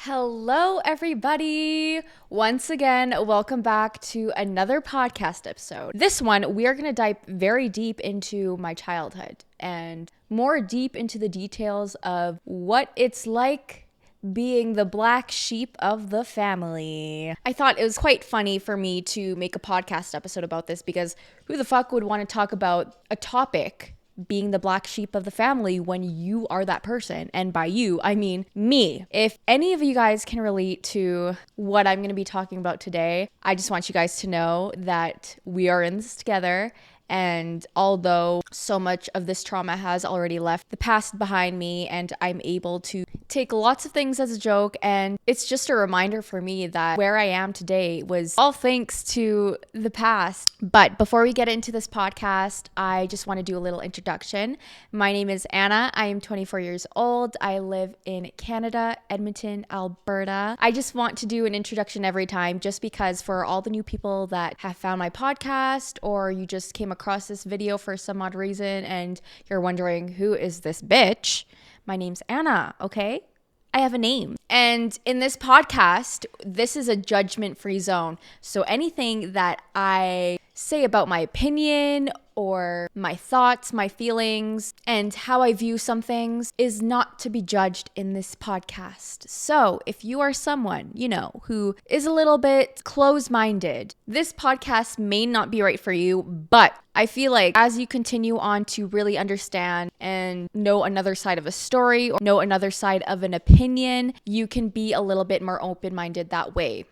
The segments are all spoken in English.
Hello, everybody. Once again, welcome back to another podcast episode. This one, we are going to dive very deep into my childhood and more deep into the details of what it's like being the black sheep of the family. I thought it was quite funny for me to make a podcast episode about this because who the fuck would want to talk about a topic being the black sheep of the family when you are that person? And by you, I mean me. If any of you guys can relate to what I'm going to be talking about today, I just want you guys to know that we are in this together. And although so much of this trauma has already left the past behind me and I'm able to take lots of things as a joke, and it's just a reminder for me that where I am today was all thanks to the past. But before we get into this podcast, I just want to do a little introduction. My name is Anna. I am 24 years old. I live in Canada, Edmonton, Alberta. I just want to do an introduction every time just because for all the new people that have found my podcast or you just came across this video for some odd reason and you're wondering, who is this bitch? My name's Anna, okay? I have a name. And in this podcast, this is a judgment-free zone. So anything that I say about my opinion or my thoughts, my feelings, and how I view some things is not to be judged in this podcast. So if you are someone, who is a little bit closed-minded, this podcast may not be right for you, but I feel like as you continue on to really understand and know another side of a story or know another side of an opinion, you can be a little bit more open-minded that way.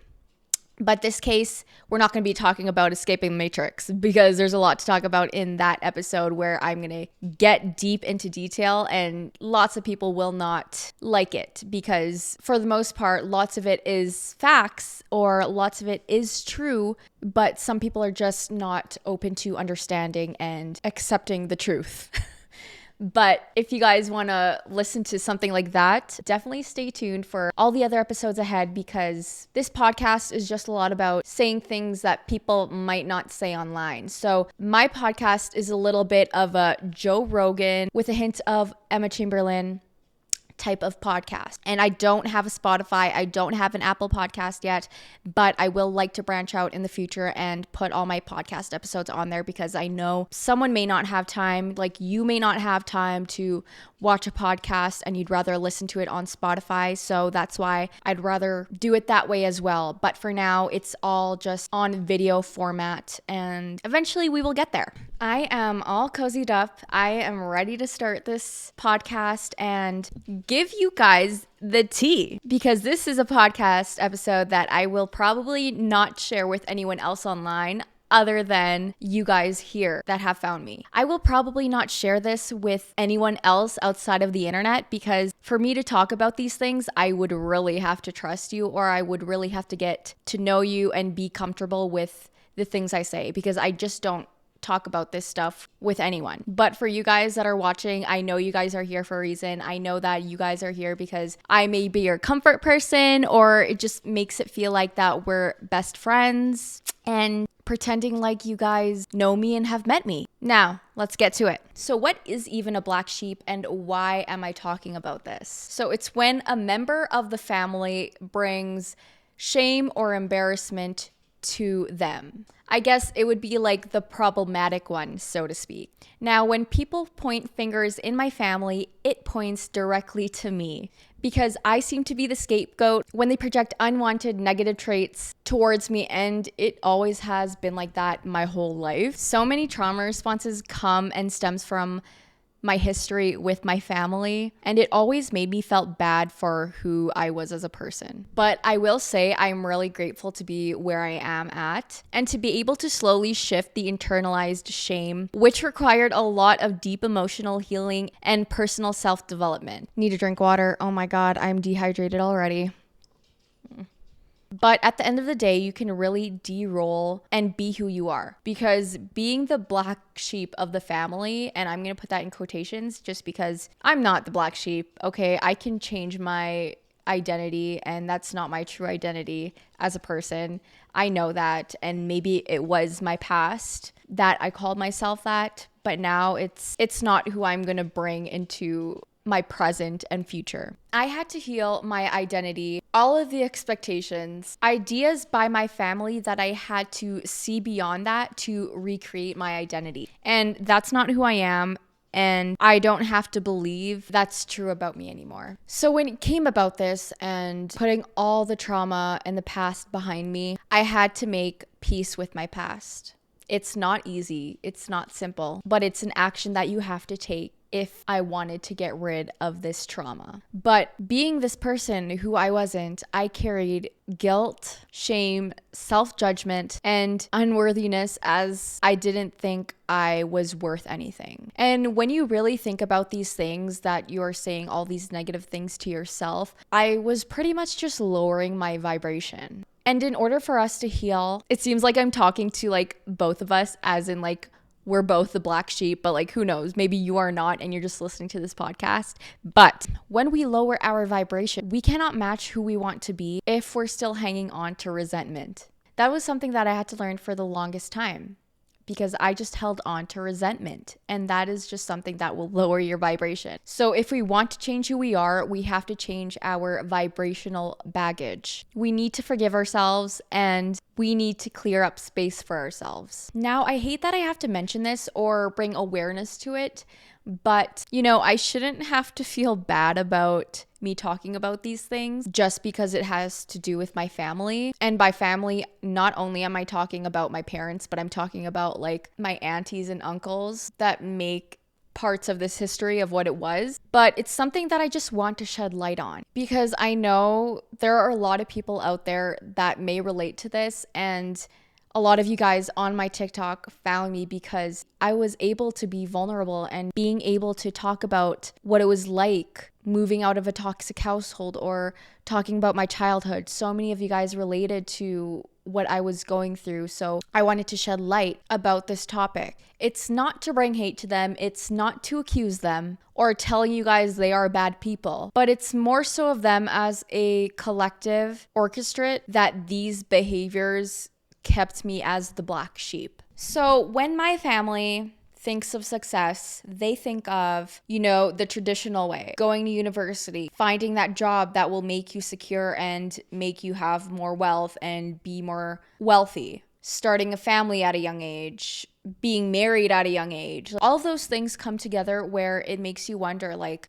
But this case, we're not going to be talking about escaping the Matrix because there's a lot to talk about in that episode where I'm going to get deep into detail and lots of people will not like it because for the most part, lots of it is facts or lots of it is true, but some people are just not open to understanding and accepting the truth. But if you guys want to listen to something like that, definitely stay tuned for all the other episodes ahead because this podcast is just a lot about saying things that people might not say online. So my podcast is a little bit of a Joe Rogan with a hint of Emma Chamberlain type of podcast. And I don't have a Spotify. I don't have an Apple podcast yet, but I will like to branch out in the future and put all my podcast episodes on there because I know someone may not have time, like you may not have time to watch a podcast and you'd rather listen to it on Spotify. So that's why I'd rather do it that way as well. But for now, it's all just on video format and eventually we will get there. I am all cozied up. I am ready to start this podcast and give you guys the tea because this is a podcast episode that I will probably not share with anyone else online other than you guys here that have found me. I will probably not share this with anyone else outside of the internet because for me to talk about these things, I would really have to trust you or I would really have to get to know you and be comfortable with the things I say because I just don't talk about this stuff with anyone. But for you guys that are watching, I know you guys are here for a reason. I know that you guys are here because I may be your comfort person or it just makes it feel like that we're best friends and pretending like you guys know me and have met me. Now, let's get to it. So what is even a black sheep and why am I talking about this? So it's when a member of the family brings shame or embarrassment to them. I guess it would be like the problematic one, so to speak. Now, when people point fingers in my family, it points directly to me because I seem to be the scapegoat when they project unwanted negative traits towards me, and it always has been like that my whole life. So many trauma responses come and stems from my history with my family, and it always made me felt bad for who I was as a person. But I will say I'm really grateful to be where I am at and to be able to slowly shift the internalized shame, which required a lot of deep emotional healing and personal self-development. Need a drink water. Oh my God, I'm dehydrated already. But at the end of the day, you can really de-roll and be who you are because being the black sheep of the family, and I'm going to put that in quotations just because I'm not the black sheep, okay? I can change my identity and that's not my true identity as a person. I know that, and maybe it was my past that I called myself that, but now it's not who I'm going to bring into my present and future. I had to heal my identity, all of the expectations, ideas by my family that I had to see beyond that to recreate my identity. And that's not who I am. And I don't have to believe that's true about me anymore. So when it came about this and putting all the trauma and the past behind me, I had to make peace with my past. It's not easy. It's not simple, but it's an action that you have to take if I wanted to get rid of this trauma. But being this person who I wasn't, I carried guilt, shame, self-judgment, and unworthiness as I didn't think I was worth anything. And when you really think about these things that you're saying all these negative things to yourself, I was pretty much just lowering my vibration. And in order for us to heal, it seems like I'm talking to like both of us as in like we're both the black sheep, but like who knows, maybe you are not and you're just listening to this podcast. But when we lower our vibration, we cannot match who we want to be if we're still hanging on to resentment. That was something that I had to learn for the longest time because I just held on to resentment, and that is just something that will lower your vibration. So if we want to change who we are, we have to change our vibrational baggage. We need to forgive ourselves and we need to clear up space for ourselves. Now, I hate that I have to mention this or bring awareness to it, but I shouldn't have to feel bad about me talking about these things just because it has to do with my family. And by family, not only am I talking about my parents, but I'm talking about like my aunties and uncles that make parts of this history of what it was. But it's something that I just want to shed light on because I know there are a lot of people out there that may relate to this, and a lot of you guys on my TikTok found me because I was able to be vulnerable and being able to talk about what it was like moving out of a toxic household or talking about my childhood. So many of you guys related to what I was going through. So I wanted to shed light about this topic. It's not to bring hate to them. It's not to accuse them or tell you guys they are bad people, but it's more so of them as a collective orchestrate that these behaviors kept me as the black sheep. So when my family thinks of success, they think of, the traditional way, going to university, finding that job that will make you secure and make you have more wealth and be more wealthy, starting a family at a young age, being married at a young age. All of those things come together where it makes you wonder, like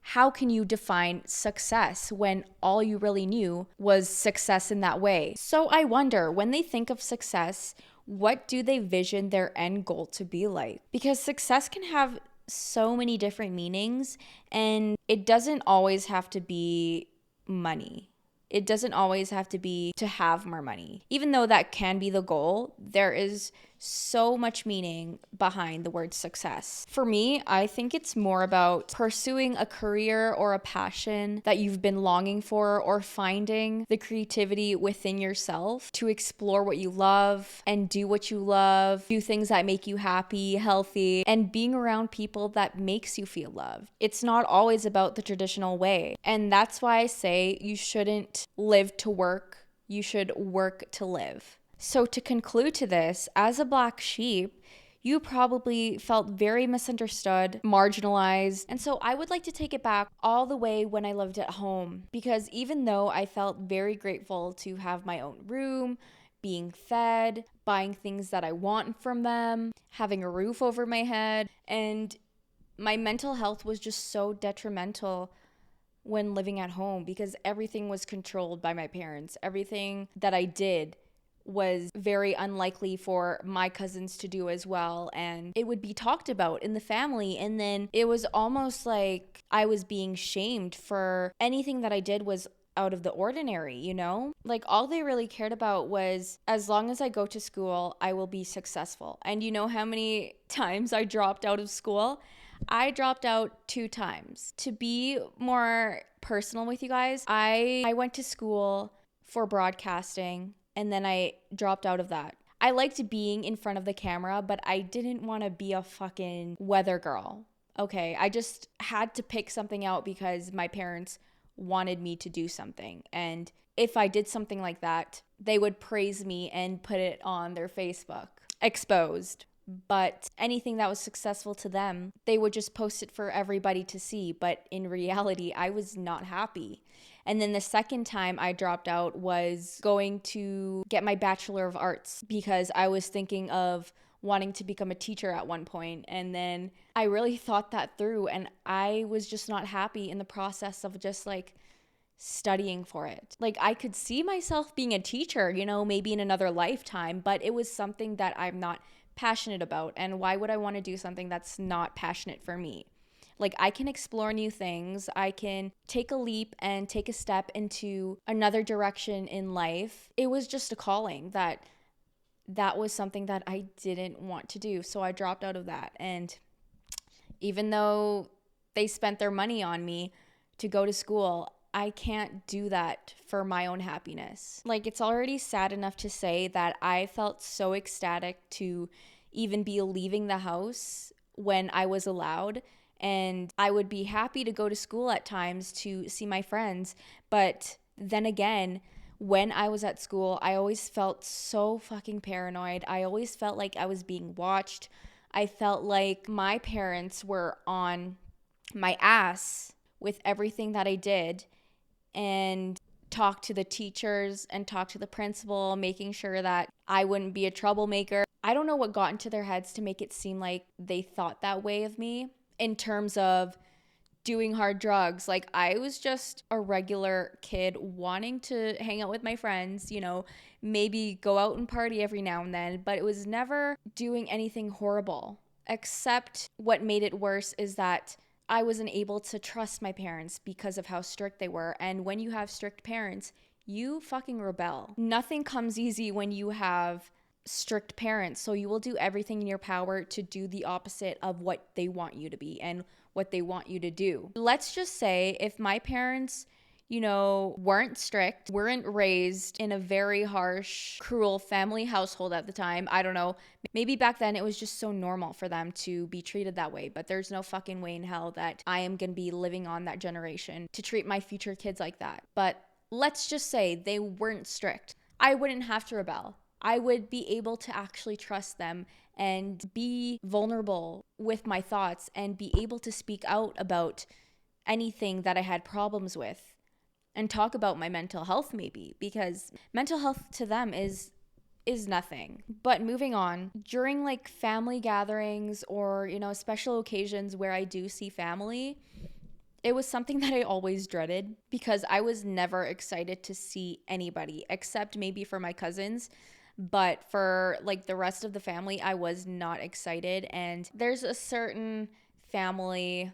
how can you define success when all you really knew was success in that way? So I wonder, when they think of success, what do they vision their end goal to be like? Because success can have so many different meanings, and it doesn't always have to be money. It doesn't always have to be to have more money. Even though that can be the goal, there is so much meaning behind the word success. For me, I think it's more about pursuing a career or a passion that you've been longing for, or finding the creativity within yourself to explore what you love and do what you love, do things that make you happy, healthy, and being around people that makes you feel loved. It's not always about the traditional way. And that's why I say you shouldn't live to work, you should work to live. So to conclude to this, as a black sheep, you probably felt very misunderstood, marginalized. And so I would like to take it back all the way when I lived at home, because even though I felt very grateful to have my own room, being fed, buying things that I want from them, having a roof over my head, and my mental health was just so detrimental when living at home because everything was controlled by my parents. Everything that I did was very unlikely for my cousins to do as well, and it would be talked about in the family, and then it was almost like I was being shamed for anything that I did was out of the ordinary, Like all they really cared about was, as long as I go to school, I will be successful. And you know how many times I dropped out of school? I dropped out 2 times. To be more personal with you guys, I went to school for broadcasting, and then I dropped out of that. I liked being in front of the camera, but I didn't want to be a fucking weather girl. Okay, I just had to pick something out because my parents wanted me to do something. And if I did something like that, they would praise me and put it on their Facebook. Exposed. But anything that was successful to them, they would just post it for everybody to see. But in reality, I was not happy. And then the second time I dropped out was going to get my Bachelor of Arts because I was thinking of wanting to become a teacher at one point. And then I really thought that through, and I was just not happy in the process of just like studying for it. Like, I could see myself being a teacher, you know, maybe in another lifetime, but it was something that I'm not passionate about. And why would I want to do something that's not passionate for me? Like, I can explore new things. I can take a leap and take a step into another direction in life. It was just a calling that was something that I didn't want to do. So I dropped out of that. And even though they spent their money on me to go to school, I can't do that for my own happiness. Like, it's already sad enough to say that I felt so ecstatic to even be leaving the house when I was allowed. And I would be happy to go to school at times to see my friends. But then again, when I was at school, I always felt so fucking paranoid. I always felt like I was being watched. I felt like my parents were on my ass with everything that I did, and talk to the teachers and talk to the principal, making sure that I wouldn't be a troublemaker. I don't know what got into their heads to make it seem like they thought that way of me in terms of doing hard drugs. Like, I was just a regular kid wanting to hang out with my friends, you know, maybe go out and party every now and then, but it was never doing anything horrible. Except what made it worse is that I wasn't able to trust my parents because of how strict they were. And when you have strict parents, you fucking rebel. Nothing comes easy when you have strict parents. So you will do everything in your power to do the opposite of what they want you to be and what they want you to do. Let's just say if my parents, you know, weren't strict, weren't raised in a very harsh, cruel family household at the time. I don't know. Maybe back then it was just so normal for them to be treated that way, but there's no fucking way in hell that I am going to be living on that generation to treat my future kids like that. But let's just say they weren't strict. I wouldn't have to rebel. I would be able to actually trust them and be vulnerable with my thoughts and be able to speak out about anything that I had problems with and talk about my mental health, maybe, because mental health to them is nothing. But moving on, during like family gatherings or, you know, special occasions where I do see family, it was something that I always dreaded because I was never excited to see anybody except maybe for my cousins. But for like the rest of the family, I was not excited. And there's a certain family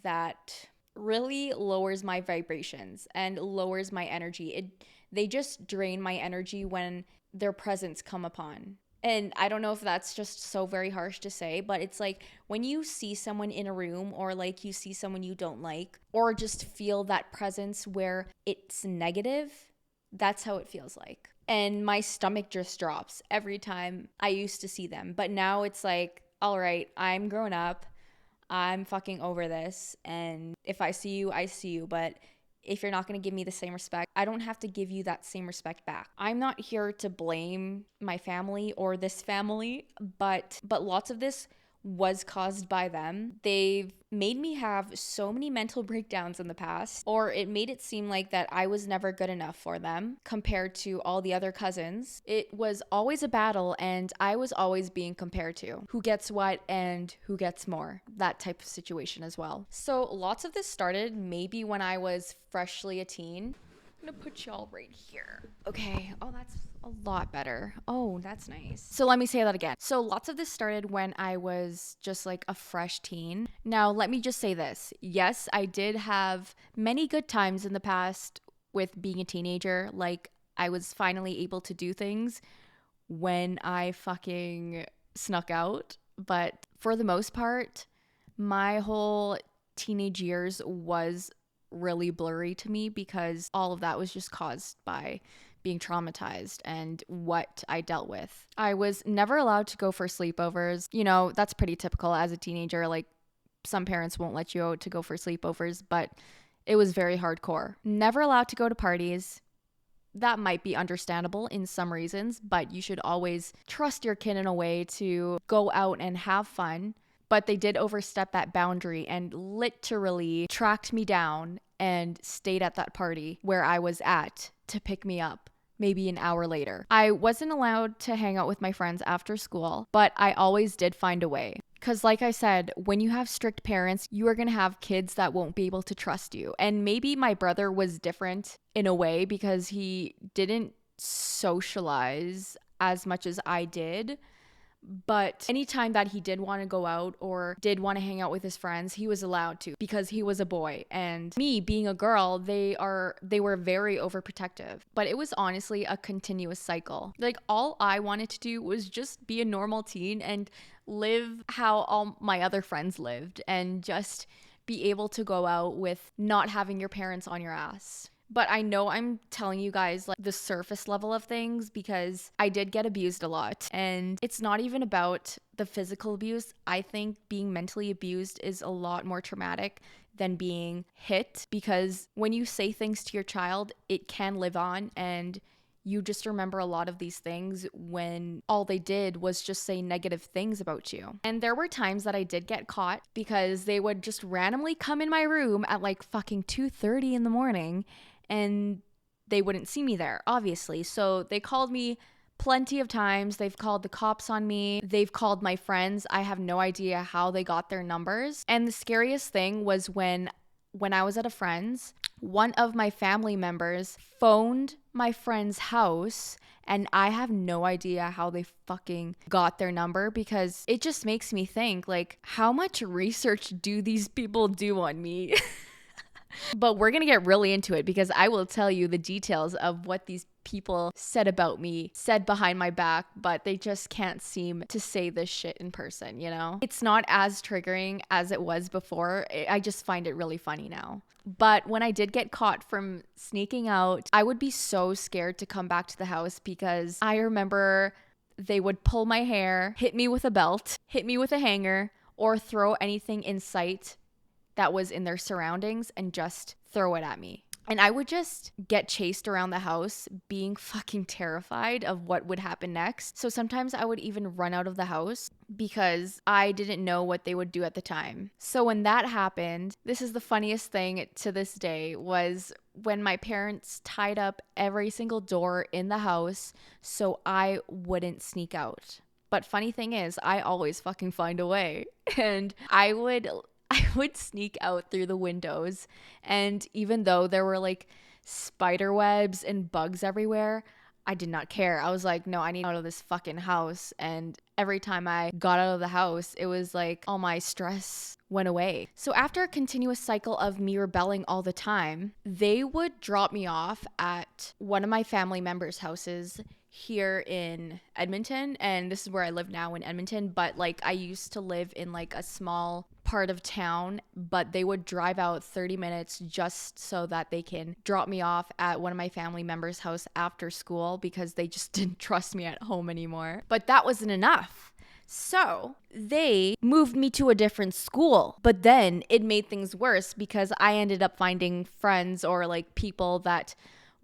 that really lowers my vibrations and lowers my energy. They just drain my energy when their presence come upon. And I don't know if that's just so very harsh to say, but it's like when you see someone in a room or like you see someone you don't like or just feel that presence where it's negative, that's how it feels like. And my stomach just drops every time I used to see them. But now it's like, all right, I'm grown up. I'm fucking over this. And if I see you, I see you. But if you're not going to give me the same respect, I don't have to give you that same respect back. I'm not here to blame my family or this family, but lots of this was caused by them. They've made me have so many mental breakdowns in the past, or it made it seem like that I was never good enough for them compared to all the other cousins. It was always a battle, and I was always being compared to who gets what and who gets more, that type of situation as well. So lots of this started maybe when I was freshly a teen. I'm gonna put y'all right here. Okay. Oh, that's a lot better. Oh, that's nice. So let me say that again. So lots of this started when I was just like a fresh teen. Now, let me just say this. Yes, I did have many good times in the past with being a teenager. Like, I was finally able to do things when I fucking snuck out. But for the most part, my whole teenage years was really blurry to me because all of that was just caused by being traumatized and what I dealt with. I was never allowed to go for sleepovers. You know, that's pretty typical as a teenager. Like, some parents won't let you out to go for sleepovers, but it was very hardcore. Never allowed to go to parties. that might be understandable in some reasons, but you should always trust your kid in a way to go out and have fun. But they did overstep that boundary and literally tracked me down and stayed at that party where I was at to pick me up maybe an hour later. I wasn't allowed to hang out with my friends after school, but I always did find a way. Because like I said, when you have strict parents, you are going to have kids that won't be able to trust you. And maybe my brother was different in a way because he didn't socialize as much as I did. But anytime that he did want to go out or did want to hang out with his friends, he was allowed to because he was a boy. And me being a girl, they were very overprotective. But it was honestly a continuous cycle. Like all I wanted to do was just be a normal teen and live how all my other friends lived and just be able to go out with not having your parents on your ass. But I know I'm telling you guys like the surface level of things because I did get abused a lot. And it's not even about the physical abuse. I think being mentally abused is a lot more traumatic than being hit because when you say things to your child, it can live on and you just remember a lot of these things when all they did was just say negative things about you. And there were times that I did get caught because they would just randomly come in my room at like fucking 2:30 in the morning and they wouldn't see me there, obviously. So they called me plenty of times. They've called the cops on me. They've called my friends. I have no idea how they got their numbers. And the scariest thing was when I was at a friend's, one of my family members phoned my friend's house and I have no idea how they fucking got their number because it just makes me think like, how much research do these people do on me? But we're going to get really into it because I will tell you the details of what these people said about me, said behind my back, but they just can't seem to say this shit in person, you know? It's not as triggering as it was before. I just find it really funny now. But when I did get caught from sneaking out, I would be so scared to come back to the house because I remember they would pull my hair, hit me with a belt, hit me with a hanger, or throw anything in sight that was in their surroundings and just throw it at me. And I would just get chased around the house being fucking terrified of what would happen next. So sometimes I would even run out of the house because I didn't know what they would do at the time. So when that happened, this is the funniest thing to this day was when my parents tied up every single door in the house so I wouldn't sneak out. But funny thing is, I always fucking find a way. And I would sneak out through the windows. And even though there were like spider webs and bugs everywhere, I did not care. I was like, no, I need out of this fucking house. And every time I got out of the house, it was like all my stress went away. So after a continuous cycle of me rebelling all the time, they would drop me off at one of my family members' houses here in Edmonton. And this is where I live now in Edmonton. But like I used to live in like a small part of town, but they would drive out 30 minutes just so that they can drop me off at one of my family members' house after school because they just didn't trust me at home anymore. But that wasn't enough. So they moved me to a different school, but then it made things worse because I ended up finding friends or like people that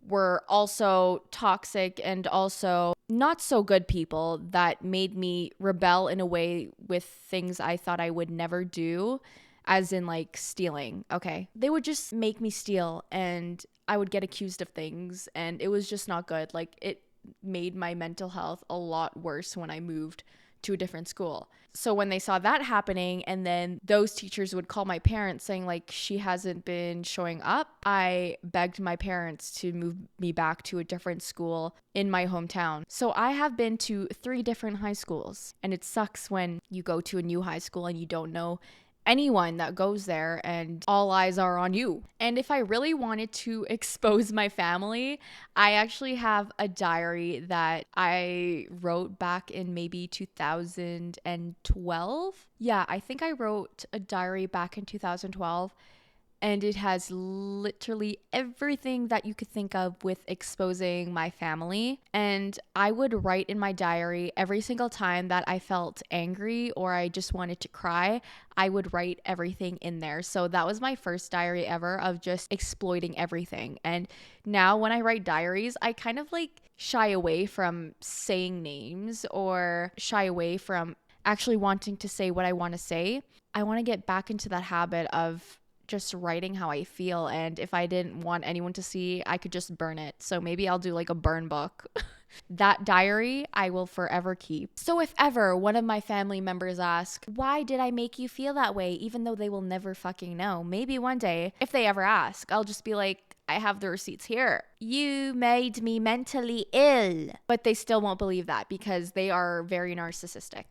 were also toxic and also not so good people that made me rebel in a way with things I thought I would never do, as in like stealing. Okay. They would just make me steal and I would get accused of things and it was just not good. Like it made my mental health a lot worse when I moved to a different school. So when they saw that happening and then those teachers would call my parents saying like she hasn't been showing up, I begged my parents to move me back to a different school in my hometown. So I have been to 3 different high schools and it sucks when you go to a new high school and you don't know anyone that goes there and all eyes are on you. And if I really wanted to expose my family, I actually have a diary that I wrote back in maybe 2012. Yeah, I think I wrote a diary back in 2012. and it has literally everything that you could think of with exposing my family. And I would write in my diary every single time that I felt angry or I just wanted to cry. I would write everything in there. So that was my first diary ever of just exploiting everything. And now when I write diaries, I kind of like shy away from saying names or shy away from actually wanting to say what I want to say. I want to get back into that habit of just writing how I feel. And if I didn't want anyone to see, I could just burn it. So maybe I'll do like a burn book. That diary I will forever keep. So if ever one of my family members ask, why did I make you feel that way? Even though they will never fucking know. Maybe one day, if they ever ask, I'll just be like, I have the receipts here. You made me mentally ill. But they still won't believe that because they are very narcissistic.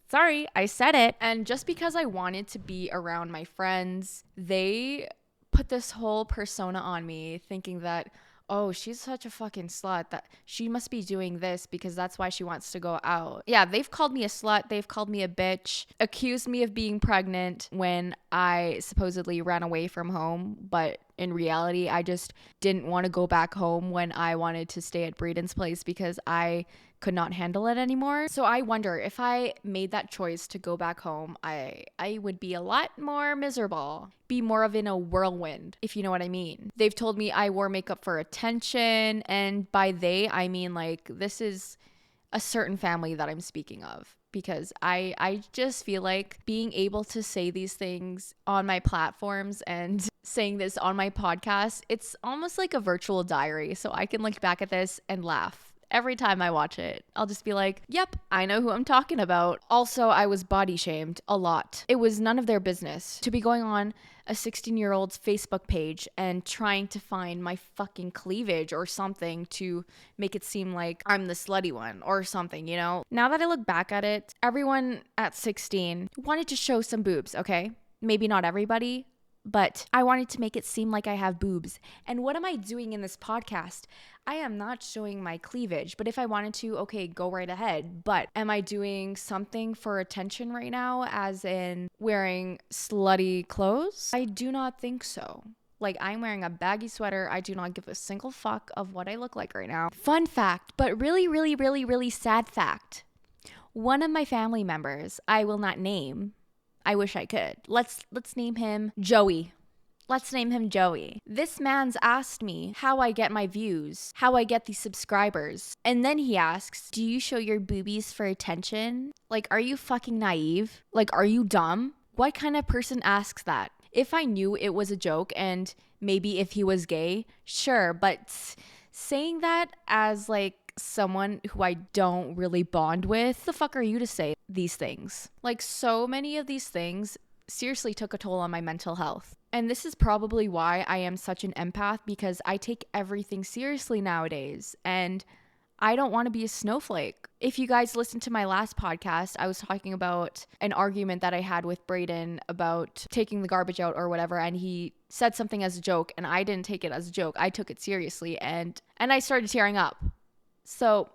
Sorry, I said it. And just because I wanted to be around my friends, they put this whole persona on me thinking that, oh, she's such a fucking slut that she must be doing this because that's why she wants to go out. Yeah, they've called me a slut. They've called me a bitch, accused me of being pregnant when I supposedly ran away from home. But in reality, I just didn't want to go back home when I wanted to stay at Braden's place because I could not handle it anymore. So I wonder if I made that choice to go back home, I would be a lot more miserable, be more of in a whirlwind, if you know what I mean. They've told me I wore makeup for attention, and by they, I mean like this is a certain family that I'm speaking of, because I just feel like being able to say these things on my platforms and saying this on my podcast, it's almost like a virtual diary. So I can look back at this and laugh. Every time I watch it, I'll just be like, yep, I know who I'm talking about. Also, I was body shamed a lot. It was none of their business to be going on a 16-year-old's Facebook page and trying to find my fucking cleavage or something to make it seem like I'm the slutty one or something, you know? Now that I look back at it, everyone at 16 wanted to show some boobs, okay? Maybe not everybody, but I wanted to make it seem like I have boobs. And what am I doing in this podcast? I am not showing my cleavage, but if I wanted to, okay, go right ahead. But am I doing something for attention right now, as in wearing slutty clothes? I do not think so. Like, I'm wearing a baggy sweater. I do not give a single fuck of what I look like right now. Fun fact, but really, really, really, really sad fact. One of my family members, I will not name, I wish I could. Let's name him Joey. Let's name him Joey. This man's asked me how I get my views, how I get these subscribers. And then he asks, do you show your boobies for attention? Like, are you fucking naive? Like, are you dumb? What kind of person asks that? If I knew it was a joke and maybe if he was gay, sure. But saying that as like someone who I don't really bond with, the fuck are you to say these things? Like, so many of these things seriously took a toll on my mental health. And this is probably why I am such an empath, because I take everything seriously nowadays and I don't want to be a snowflake. If you guys listened to my last podcast, I was talking about an argument that I had with Braden about taking the garbage out or whatever, and he said something as a joke and I didn't take it as a joke. I took it seriously and I started tearing up. So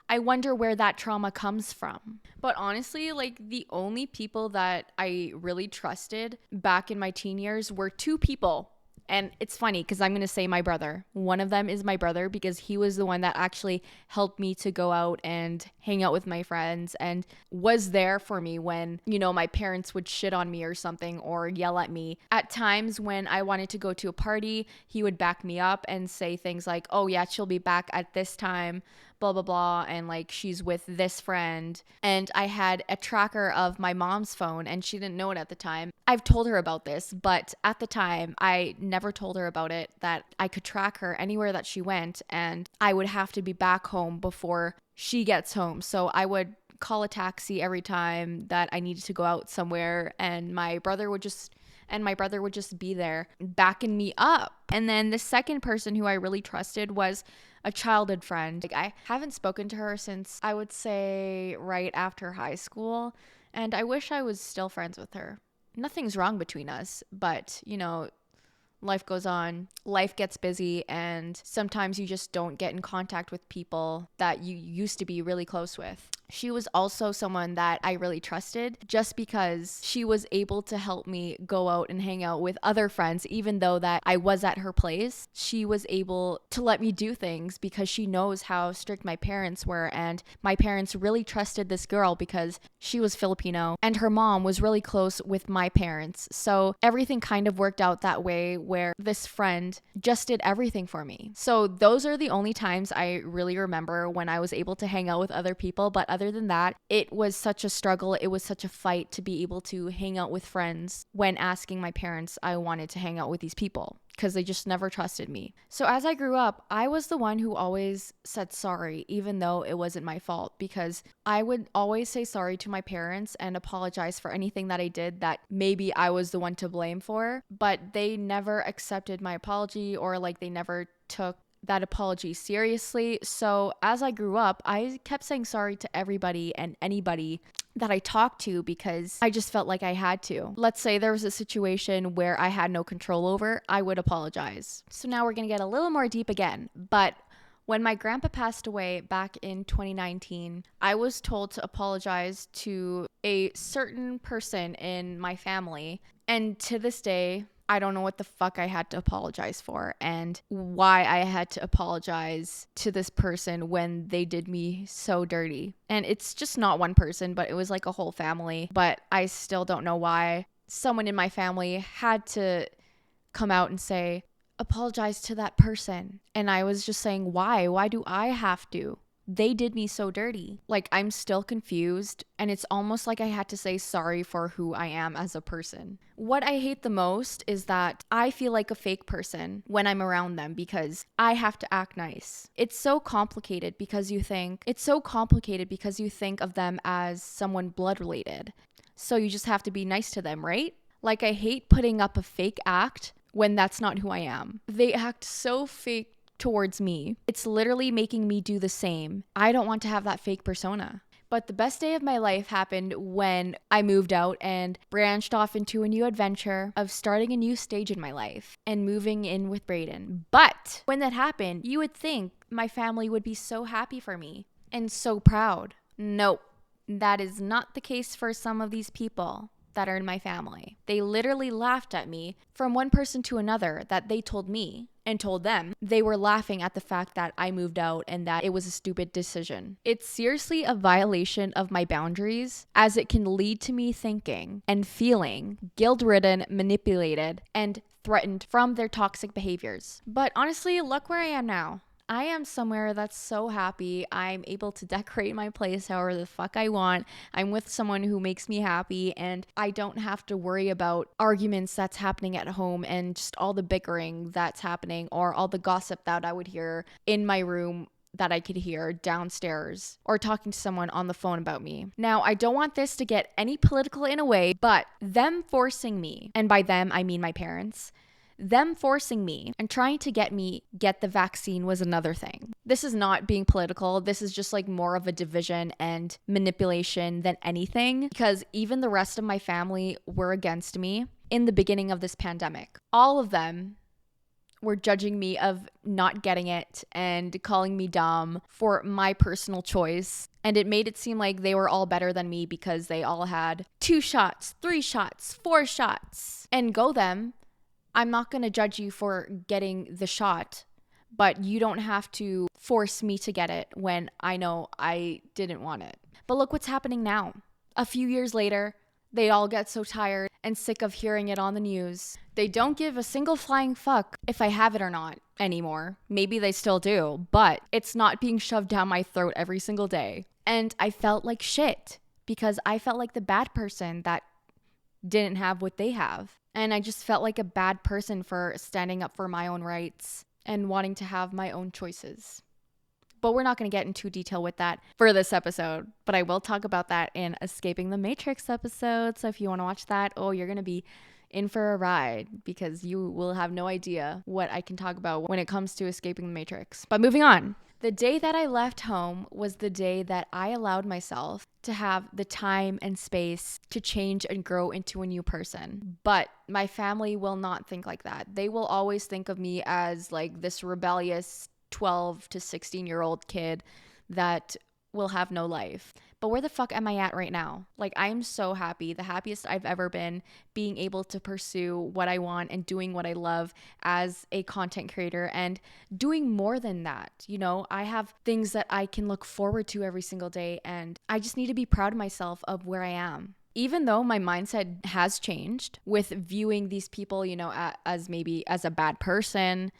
I wonder where that trauma comes from. But honestly, like, the only people that I really trusted back in my teen years were two people. And it's funny because I'm going to say my brother. One of them is my brother because he was the one that actually helped me to go out and hang out with my friends and was there for me when, you know, my parents would shit on me or something or yell at me. At times when I wanted to go to a party, he would back me up and say things like, oh yeah, she'll be back at this time, blah, blah, blah. And like, she's with this friend. And I had a tracker of my mom's phone and she didn't know it at the time. I've told her about this, but at the time I never told her about it, that I could track her anywhere that she went and I would have to be back home before she gets home. So I would call a taxi every time that I needed to go out somewhere, and my brother would just be there backing me up. And then the second person who I really trusted was a childhood friend. Like, I haven't spoken to her since, I would say, right after high school, and I wish I was still friends with her. Nothing's wrong between us, but, you know, life goes on, life gets busy, and sometimes you just don't get in contact with people that you used to be really close with. she was also someone that I really trusted just because she was able to help me go out and hang out with other friends. Even though that I was at her place, she was able to let me do things because she knows how strict my parents were. And my parents really trusted this girl because she was Filipino and her mom was really close with my parents. So everything kind of worked out that way where this friend just did everything for me. So those are the only times I really remember when I was able to hang out with other people. But other than that, it was such a struggle. It was such a fight to be able to hang out with friends when asking my parents I wanted to hang out with these people because they just never trusted me. So as I grew up, I was the one who always said sorry, even though it wasn't my fault, because I would always say sorry to my parents and apologize for anything that I did that maybe I was the one to blame for, but they never accepted my apology or like they never took that apology seriously. So as I grew up, I kept saying sorry to everybody and anybody that I talked to because I just felt like I had to. Let's say there was a situation where I had no control over, I would apologize. So now we're gonna get a little more deep again. But when my grandpa passed away back in 2019, I was told to apologize to a certain person in my family. And to this day, I don't know what the fuck I had to apologize for and why I had to apologize to this person when they did me so dirty. And it's just not one person, but it was like a whole family. But I still don't know why someone in my family had to come out and say, apologize to that person. And I was just saying, why? Why do I have to? They did me so dirty. Like, I'm still confused, and it's almost like I had to say sorry for who I am as a person. What I hate the most is that I feel like a fake person when I'm around them because I have to act nice. It's so complicated because you think of them as someone blood related. So you just have to be nice to them, right? Like, I hate putting up a fake act when that's not who I am. They act so fake towards me. It's literally making me do the same. I don't want to have that fake persona. But the best day of my life happened when I moved out and branched off into a new adventure of starting a new stage in my life and moving in with Brayden. But when that happened, you would think my family would be so happy for me and so proud. Nope, that is not the case for some of these people that are in my family. They literally laughed at me from one person to another that they told me and told them. They were laughing at the fact that I moved out and that it was a stupid decision. It's seriously a violation of my boundaries as it can lead to me thinking and feeling guilt-ridden, manipulated, and threatened from their toxic behaviors. But honestly, look where I am now. I am somewhere that's so happy. I'm able to decorate my place however the fuck I want. I'm with someone who makes me happy, and I don't have to worry about arguments that's happening at home and just all the bickering that's happening or all the gossip that I would hear in my room that I could hear downstairs or talking to someone on the phone about me. Now, I don't want this to get any political in a way, but them forcing me, and by them I mean my parents, them forcing me and trying to get me get the vaccine was another thing. This is not being political. This is just like more of a division and manipulation than anything, because even the rest of my family were against me in the beginning of this pandemic. All of them were judging me of not getting it and calling me dumb for my personal choice. And it made it seem like they were all better than me because they all had 2 shots, 3 shots, 4 shots. And go them. I'm not going to judge you for getting the shot, but you don't have to force me to get it when I know I didn't want it. But look what's happening now. A few years later, they all get so tired and sick of hearing it on the news. They don't give a single flying fuck if I have it or not anymore. Maybe they still do, but it's not being shoved down my throat every single day. And I felt like shit because I felt like the bad person that didn't have what they have. And I just felt like a bad person for standing up for my own rights and wanting to have my own choices. But we're not going to get into detail with that for this episode. But I will talk about that in Escaping the Matrix episode. So if you want to watch that, you're going to be in for a ride because you will have no idea what I can talk about when it comes to Escaping the Matrix. But moving on. The day that I left home was the day that I allowed myself to have the time and space to change and grow into a new person. But my family will not think like that. They will always think of me as like this rebellious 12 to 16-year-old kid that will have no life. But where the fuck am I at right now? Like, I'm so happy, the happiest I've ever been, being able to pursue what I want and doing what I love as a content creator and doing more than that. You know, I have things that I can look forward to every single day, and I just need to be proud of myself of where I am. Even though my mindset has changed with viewing these people, you know, as maybe as a bad person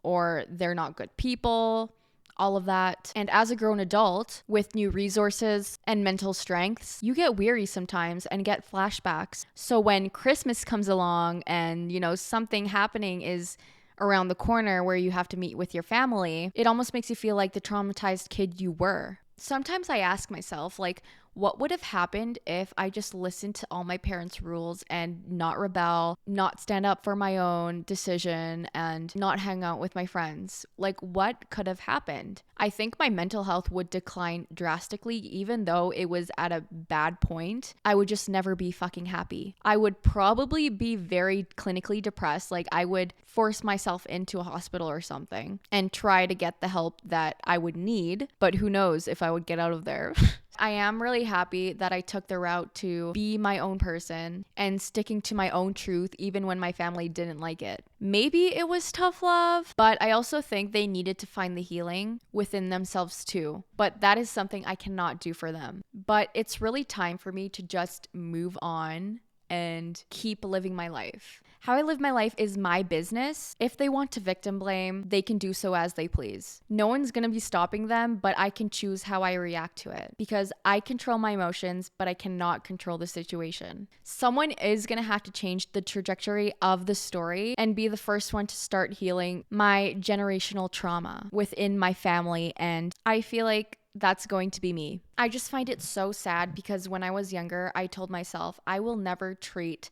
or they're not good people, all of that. And as a grown adult with new resources and mental strengths, you get weary sometimes and get flashbacks. So when Christmas comes along and, you know, something happening is around the corner where you have to meet with your family, it almost makes you feel like the traumatized kid you were. Sometimes I ask myself, like, what would have happened if I just listened to all my parents' rules and not rebel, not stand up for my own decision, and not hang out with my friends? Like, what could have happened? I think my mental health would decline drastically, even though it was at a bad point. I would just never be fucking happy. I would probably be very clinically depressed. Like, I would force myself into a hospital or something and try to get the help that I would need, but who knows if I would get out of there. I am really happy that I took the route to be my own person and sticking to my own truth even when my family didn't like it. Maybe it was tough love, but I also think they needed to find the healing within themselves too. But that is something I cannot do for them. But it's really time for me to just move on and keep living my life. How I live my life is my business. If they want to victim blame, they can do so as they please. No one's gonna be stopping them, but I can choose how I react to it because I control my emotions, but I cannot control the situation. Someone is gonna have to change the trajectory of the story and be the first one to start healing my generational trauma within my family, and I feel like that's going to be me. I just find it so sad because when I was younger, I told myself I will never treat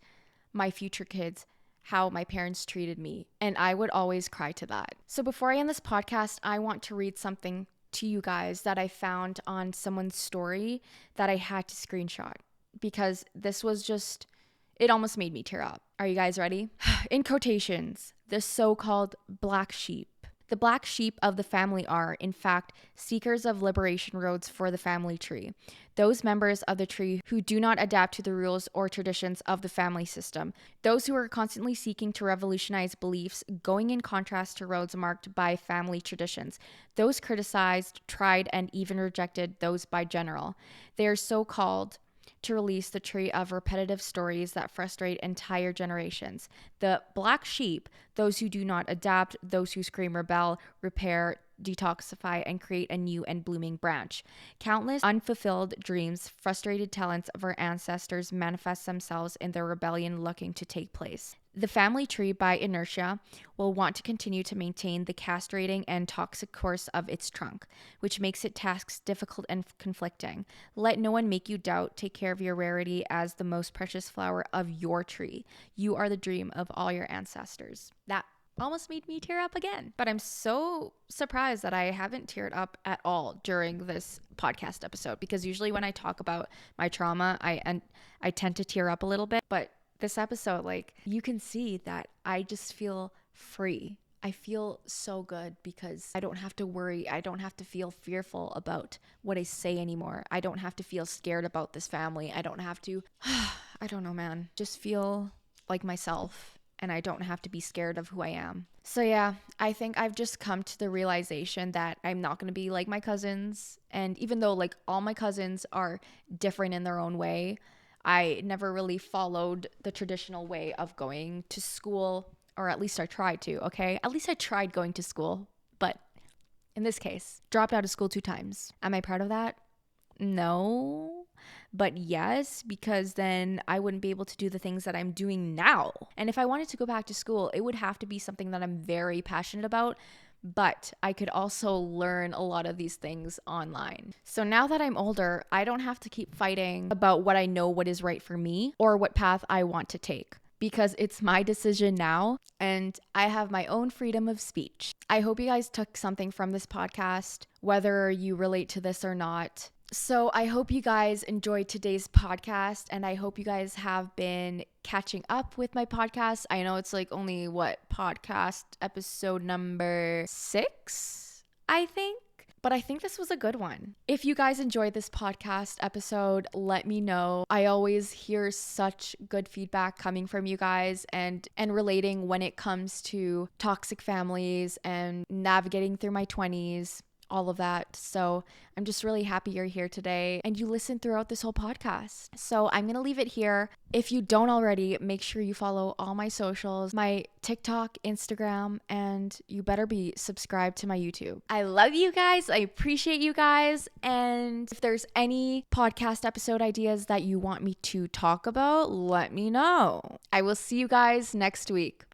my future kids how my parents treated me, and I would always cry to that. So before I end this podcast, I want to read something to you guys that I found on someone's story that I had to screenshot because this was just, it almost made me tear up. Are you guys ready? In quotations, the so-called black sheep. The black sheep of the family are, in fact, seekers of liberation roads for the family tree. Those members of the tree who do not adapt to the rules or traditions of the family system. Those who are constantly seeking to revolutionize beliefs, going in contrast to roads marked by family traditions. Those criticized, tried, and even rejected those by general. They are so called to release the tree of repetitive stories that frustrate entire generations. The black sheep, those who do not adapt, those who scream rebel, repair, detoxify, and create a new and blooming branch. Countless unfulfilled dreams, frustrated talents of our ancestors manifest themselves in their rebellion looking to take place. The family tree, by inertia, will want to continue to maintain the castrating and toxic course of its trunk, which makes its tasks difficult and conflicting. Let no one make you doubt. Take care of your rarity as the most precious flower of your tree. You are the dream of all your ancestors. That almost made me tear up again. But I'm so surprised that I haven't teared up at all during this podcast episode, because usually when I talk about my trauma, I tend to tear up a little bit. But this episode, like, you can see that I just feel free. I feel so good because I don't have to worry. I don't have to feel fearful about what I say anymore. I don't have to feel scared about this family. I don't have to, I don't know, man, just feel like myself. And I don't have to be scared of who I am. So yeah, I think I've just come to the realization that I'm not going to be like my cousins. And even though like all my cousins are different in their own way, I never really followed the traditional way of going to school, or at least I tried to, okay? At least I tried going to school, but in this case, dropped out of school 2 times. Am I proud of that? No, but yes, because then I wouldn't be able to do the things that I'm doing now. And if I wanted to go back to school, it would have to be something that I'm very passionate about, but I could also learn a lot of these things online. So now that I'm older, I don't have to keep fighting about what I know what is right for me or what path I want to take, because it's my decision now and I have my own freedom of speech. I hope you guys took something from this podcast, whether you relate to this or not. So I hope you guys enjoyed today's podcast, and I hope you guys have been catching up with my podcast. I know it's like only podcast episode number 6, I think. But I think this was a good one. If you guys enjoyed this podcast episode, let me know. I always hear such good feedback coming from you guys and relating when it comes to toxic families and navigating through my 20s, all of that. So I'm just really happy you're here today and you listened throughout this whole podcast. So I'm going to leave it here. If you don't already, make sure you follow all my socials, my TikTok, Instagram, and you better be subscribed to my YouTube. I love you guys. I appreciate you guys. And if there's any podcast episode ideas that you want me to talk about, let me know. I will see you guys next week.